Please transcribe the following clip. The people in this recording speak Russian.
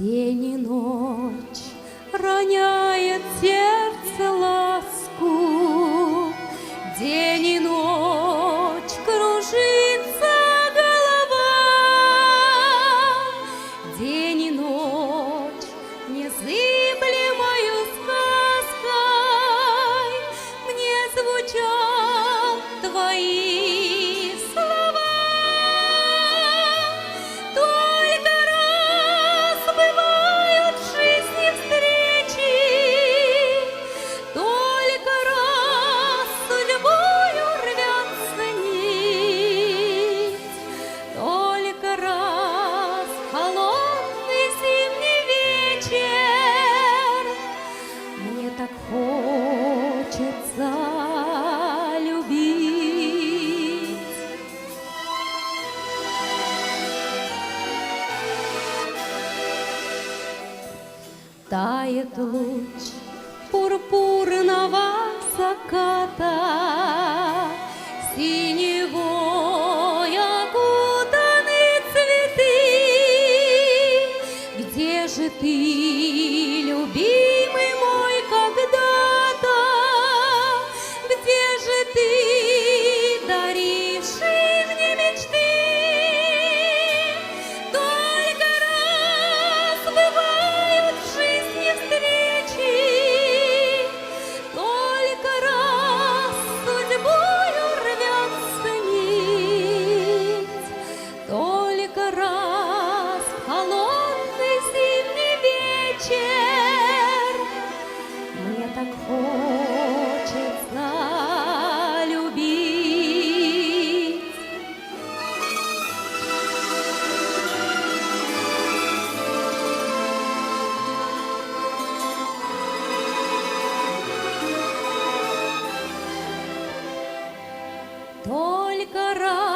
День и ночь роняет сердце ласку, день и ночь кружится голова, день и ночь незыблемою сказкой мне звучат твои слова. Только раз бывают в жизни встречи, только раз судьбою рвется нить, только раз холодный зимний вечер мне так хочется любить. Тает луч пурпурного заката, синевой окутаны цветы. Где же ты, любимый мой, когда-то? Где же ты, даривший мне мечты? Только раз бывают в жизни встречи, только раз судьбою рвется нить, только раз в холодный зимний вечер мне так хочется любить. Только раз